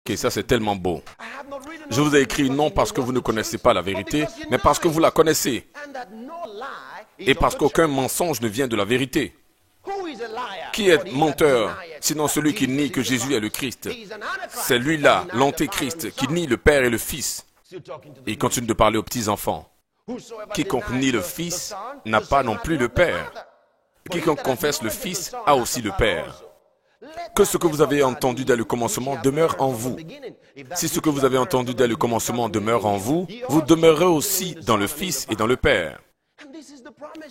Ok, ça c'est tellement beau. Je vous ai écrit non parce que vous ne connaissez pas la vérité, mais parce que vous la connaissez. Et parce qu'aucun mensonge ne vient de la vérité. Qui est menteur, sinon celui qui nie que Jésus est le Christ? C'est lui-là, l'antéchrist, qui nie le Père et le Fils. Et il continue de parler aux petits-enfants. Quiconque nie le Fils n'a pas non plus le Père. Quiconque confesse le Fils a aussi le Père. Que ce que vous avez entendu dès le commencement demeure en vous. Si ce que vous avez entendu dès le commencement demeure en vous, vous demeurez aussi dans le Fils et dans le Père.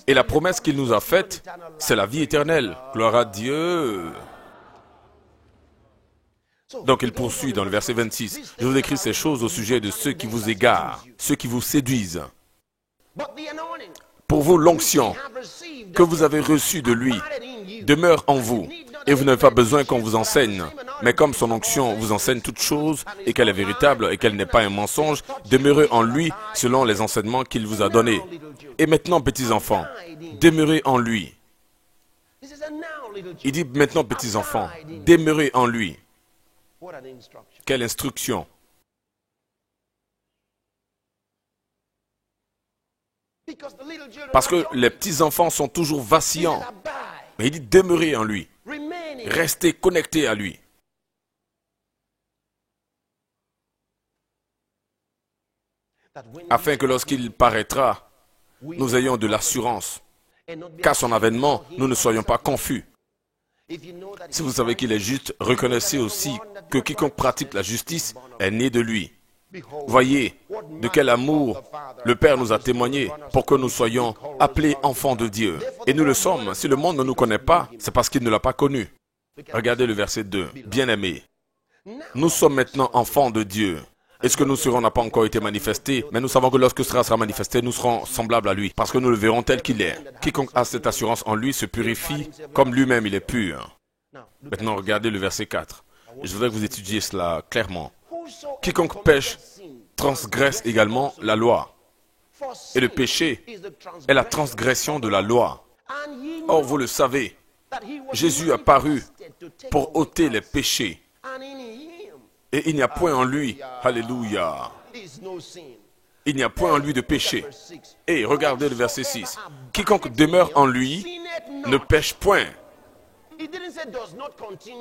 Et la promesse qu'il nous a faite, c'est la vie éternelle. Gloire à Dieu. Donc il poursuit dans le verset 26. Je vous écris ces choses au sujet de ceux qui vous égarent, ceux qui vous séduisent. Pour vous, l'onction que vous avez reçue de lui demeure en vous. Et vous n'avez pas besoin qu'on vous enseigne. Mais comme son onction vous enseigne toutes choses, et qu'elle est véritable, et qu'elle n'est pas un mensonge, demeurez en lui selon les enseignements qu'il vous a donnés. Et maintenant, petits enfants, demeurez en lui. Il dit maintenant, petits enfants, demeurez en lui. Quelle instruction! Parce que les petits enfants sont toujours vacillants. Mais il dit demeurez en lui. Restez connectés à lui. Afin que lorsqu'il paraîtra, nous ayons de l'assurance. Qu'à son avènement, nous ne soyons pas confus. Si vous savez qu'il est juste, reconnaissez aussi que quiconque pratique la justice est né de lui. Voyez de quel amour le Père nous a témoigné pour que nous soyons appelés enfants de Dieu. Et nous le sommes. Si le monde ne nous connaît pas, c'est parce qu'il ne l'a pas connu. Regardez le verset 2. Bien-aimés, nous sommes maintenant enfants de Dieu. Et ce que nous serons n'a pas encore été manifesté, mais nous savons que lorsque cela sera manifesté, nous serons semblables à lui, parce que nous le verrons tel qu'il est. Quiconque a cette assurance en lui se purifie comme lui-même il est pur. Maintenant, regardez le verset 4. Je voudrais que vous étudiez cela clairement. Quiconque pêche transgresse également la loi. Et le péché est la transgression de la loi. Or, vous le savez, Jésus a paru pour ôter les péchés. Et il n'y a point en lui, alléluia, il n'y a point en lui de péché. Et regardez le verset 6. Quiconque demeure en lui ne pêche point.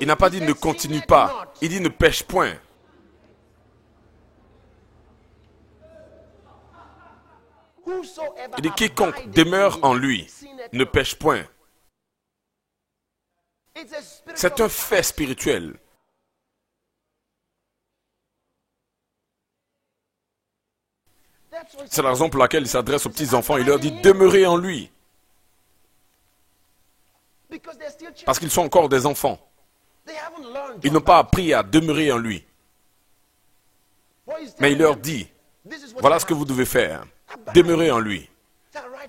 Il n'a pas dit ne continue pas, il dit ne pêche point. Il dit quiconque demeure en lui ne pêche point. C'est un fait spirituel. C'est la raison pour laquelle il s'adresse aux petits-enfants. Il leur dit demeurez en lui. Parce qu'ils sont encore des enfants. Ils n'ont pas appris à demeurer en lui. Mais il leur dit, voilà ce que vous devez faire. Demeurez en lui.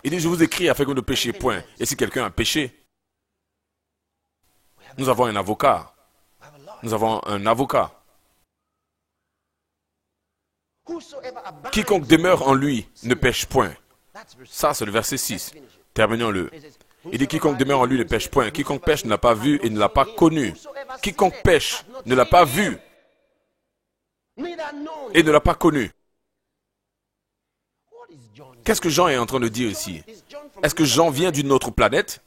Il dit, je vous écris afin que vous ne péchiez point. Et si quelqu'un a péché, nous avons un avocat. Nous avons un avocat. Quiconque demeure en lui ne pêche point. Ça, c'est le verset 6. Terminons-le. Il dit, quiconque demeure en lui ne pêche point. Quiconque pêche ne l'a pas vu et ne l'a pas connu. Quiconque pêche ne l'a pas vu et ne l'a pas connu. Qu'est-ce que Jean est en train de dire ici? Est-ce que Jean vient d'une autre planète?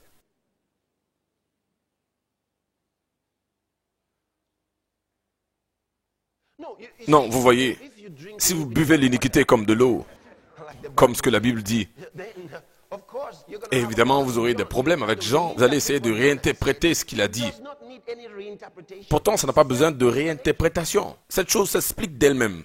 Non, vous voyez, si vous buvez l'iniquité comme de l'eau, comme ce que la Bible dit, évidemment, vous aurez des problèmes avec Jean. Vous allez essayer de réinterpréter ce qu'il a dit. Pourtant, ça n'a pas besoin de réinterprétation. Cette chose s'explique d'elle-même.